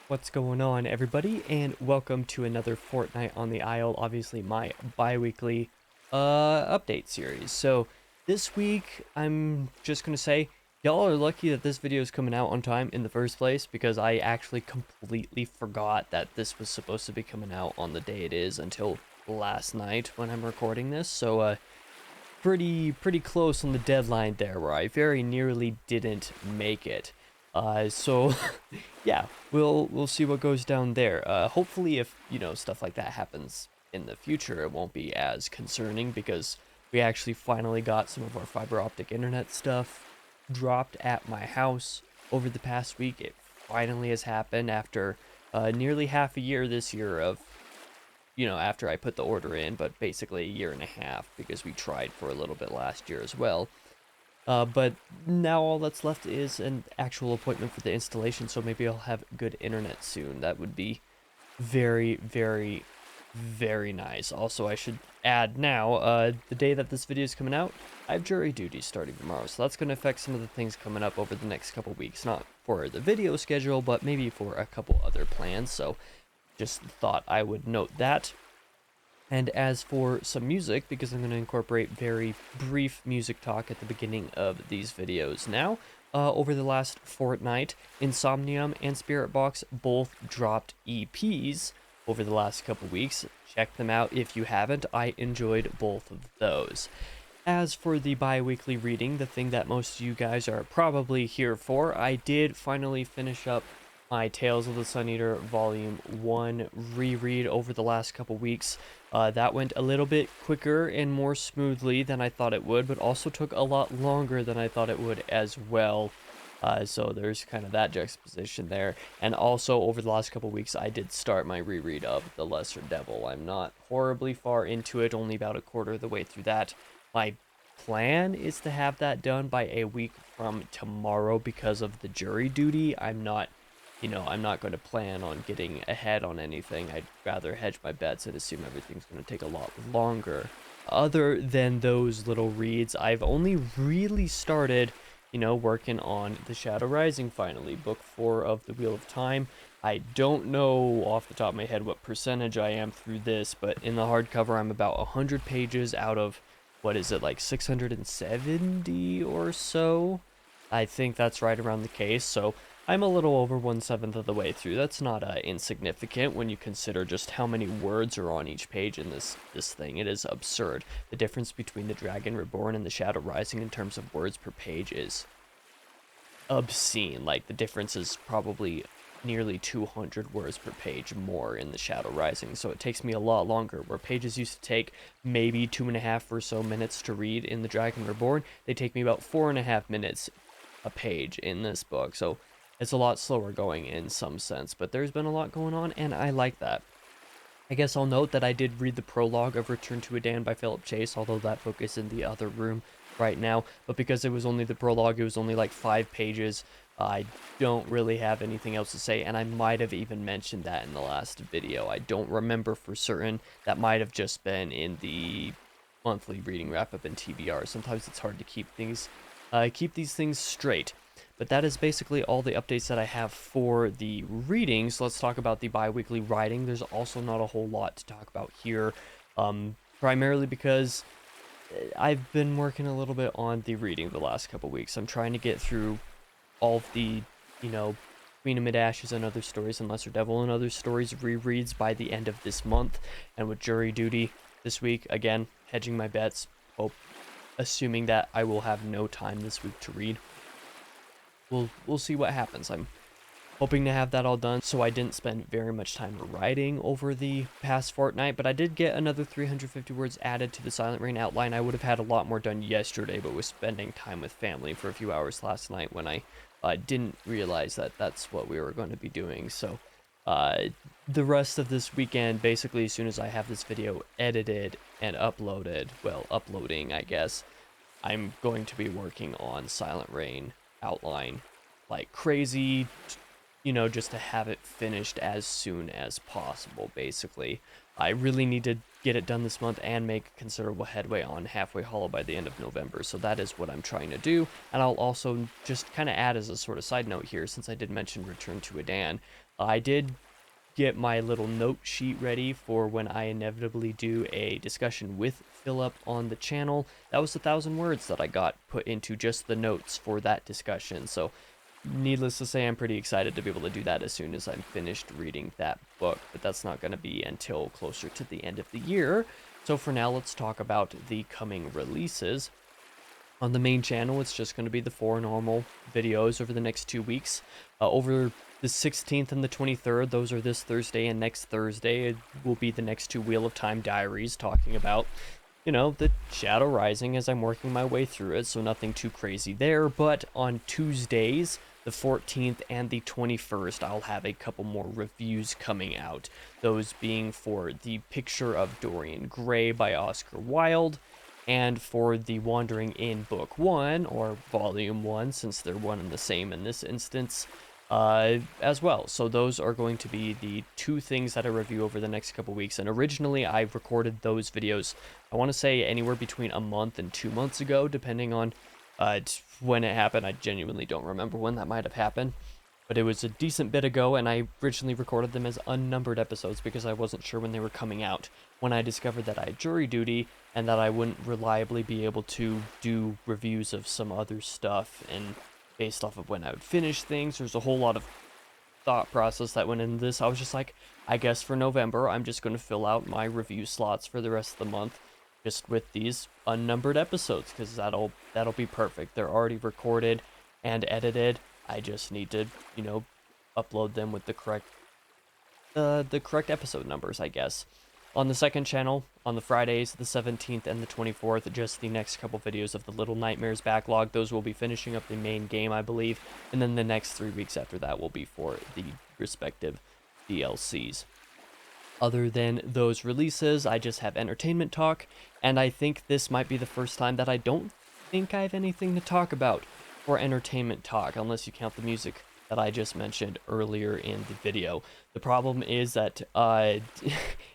What's going on, everybody, and welcome to another Fortnight on the Isle, obviously my bi-weekly update series. So this week, I'm just gonna say, y'all are lucky that this video is coming out on time in the first place, because I actually completely forgot that this was supposed to be coming out on the day it is until last night when I'm recording this. So pretty close on the deadline there, where I very nearly didn't make it. So yeah, we'll see what goes down there. Hopefully, if stuff like that happens in the future, it won't be as concerning, because we actually finally got some of our fiber optic internet stuff dropped at my house over the past week. It finally has happened after nearly half a year this year of after I put the order in, but basically a year and a half, because we tried for a little bit last year as well. But now all that's left is an actual appointment for the installation, so maybe I'll have good internet soon. That would be very, very, very nice. Also, I should add now, the day that this video is coming out, I have jury duty starting tomorrow, so that's going to affect some of the things coming up over the next couple weeks. Not for the video schedule, but maybe for a couple other plans, so just thought I would note that. And as for some music, because I'm going to incorporate very brief music talk at the beginning of these videos now, over the last fortnight, Insomnium and Spirit Box both dropped EPs over the last couple weeks. Check them out if you haven't. I enjoyed both of those. As for the bi-weekly reading, the thing that most of you guys are probably here for, I did finally finish up my Tales of the Sun Eater Volume 1 reread over the last couple weeks. That went a little bit quicker and more smoothly than I thought it would, but also took a lot longer than I thought it would as well. So there's kind of that juxtaposition there. And also, over the last couple weeks, I did start my reread of The Lesser Devil. I'm not horribly far into it, only about a quarter of the way through that. My plan is to have that done by a week from tomorrow because of the jury duty. I'm not going to plan on getting ahead on anything. I'd rather hedge my bets and assume everything's going to take a lot longer. Other than those little reads, I've only really started, working on The Shadow Rising finally, book 4 of The Wheel of Time. I don't know off the top of my head what percentage I am through this, but in the hardcover, I'm about 100 pages out of, what is it, like 670 or so? I think that's right around the case, so I'm a little over 1/7 of the way through. That's not insignificant when you consider just how many words are on each page in this thing. It is absurd. The difference between The Dragon Reborn and The Shadow Rising in terms of words per page is obscene. Like, the difference is probably nearly 200 words per page more in The Shadow Rising, so it takes me a lot longer. Where pages used to take maybe 2.5 or so minutes to read in The Dragon Reborn, they take me about 4.5 minutes a page in this book, so it's a lot slower going in some sense, but there's been a lot going on, and I like that. I guess I'll note that I did read the prologue of Return to Adan by Philip Chase, although that book is in the other room right now, but because it was only the prologue, it was only like 5 pages, I don't really have anything else to say, and I might have even mentioned that in the last video. I don't remember for certain. That might have just been in the monthly reading wrap-up and TBR. Sometimes it's hard to keep these things straight. But that is basically all the updates that I have for the readings. Let's talk about the bi-weekly writing. There's also not a whole lot to talk about here, primarily because I've been working a little bit on the reading the last couple weeks. I'm trying to get through all of the, Queen of Mid-Ashes and Other Stories and Lesser Devil and Other Stories rereads by the end of this month. And with jury duty this week, again, hedging my bets, assuming that I will have no time this week to read. We'll see what happens. I'm hoping to have that all done, so I didn't spend very much time writing over the past fortnight, but I did get another 350 words added to the Silent Rain outline. I would have had a lot more done yesterday, but was spending time with family for a few hours last night when I didn't realize that that's what we were going to be doing. So the rest of this weekend, basically as soon as I have this video edited and uploaded, well, uploading, I guess, I'm going to be working on Silent Rain outline like crazy, just to have it finished as soon as possible. Basically, I really need to get it done this month and make considerable headway on Halfway Hollow by the end of November. So that is what I'm trying to do. And I'll also just kind of add as a sort of side note here, since I did mention Return to Adan, I did get my little note sheet ready for when I inevitably do a discussion with Philip on the channel. That was 1,000 words that I got put into just the notes for that discussion. So needless to say, I'm pretty excited to be able to do that as soon as I'm finished reading that book, but that's not going to be until closer to the end of the year. So for now, let's talk about the coming releases. On the main channel, it's just going to be the 4 normal videos over the next 2 weeks. Over the 16th and the 23rd, those are this Thursday and next Thursday, it will be the next 2 Wheel of Time diaries talking about, you know, the Shadow Rising as I'm working my way through it, so nothing too crazy there. But on Tuesdays, the 14th and the 21st, I'll have a couple more reviews coming out. Those being for The Picture of Dorian Gray by Oscar Wilde, and for The Wandering Inn Book 1, or Volume 1, since they're one and the same in this instance, as well. So those are going to be the 2 things that I review over the next couple weeks. And originally I recorded those videos, I want to say anywhere between a month and 2 months ago, depending on when it happened. I genuinely don't remember when that might have happened, but it was a decent bit ago, and I originally recorded them as unnumbered episodes because I wasn't sure when they were coming out. When I discovered that I had jury duty and that I wouldn't reliably be able to do reviews of some other stuff, and based off of when I would finish things, there's a whole lot of thought process that went into this. I was just like, I guess for November, I'm just going to fill out my review slots for the rest of the month just with these unnumbered episodes, because that'll be perfect. They're already recorded and edited. I just need to, you know, upload them with the correct episode numbers, I guess. On the second channel, on the Fridays, the 17th and the 24th, just the next couple videos of the Little Nightmares backlog. Those will be finishing up the main game, I believe, and then the next 3 weeks after that will be for the respective DLCs. Other than those releases, I just have entertainment talk, and I think this might be the first time that I don't think I have anything to talk about for entertainment talk, unless you count the music that I just mentioned earlier in the video. The problem is that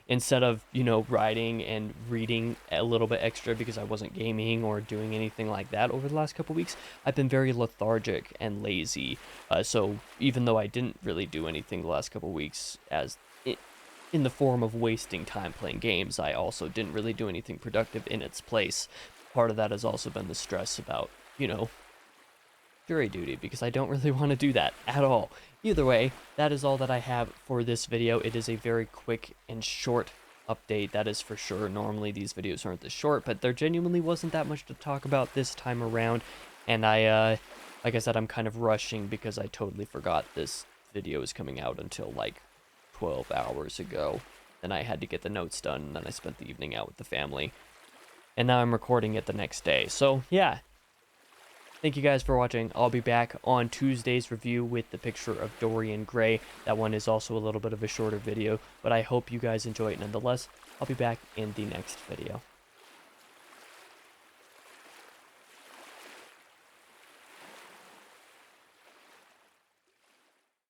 instead of, you know, writing and reading a little bit extra because I wasn't gaming or doing anything like that over the last couple weeks, I've been very lethargic and lazy. So even though I didn't really do anything the last couple weeks as in the form of wasting time playing games, I also didn't really do anything productive in its place. Part of that has also been the stress about, you know, jury duty, because I don't really want to do that at all. Either way, that is all that I have for this video. It is a very quick and short update, that is for sure. Normally these videos aren't this short, but there genuinely wasn't that much to talk about this time around, and I, like I said, I'm kind of rushing because I totally forgot this video is coming out until like 12 hours ago. Then I had to get the notes done, and then I spent the evening out with the family, and now I'm recording it the next day. So yeah, thank you guys for watching. I'll be back on Tuesday's review with The Picture of Dorian Gray. That one is also a little bit of a shorter video, but I hope you guys enjoy it nonetheless. I'll be back in the next video.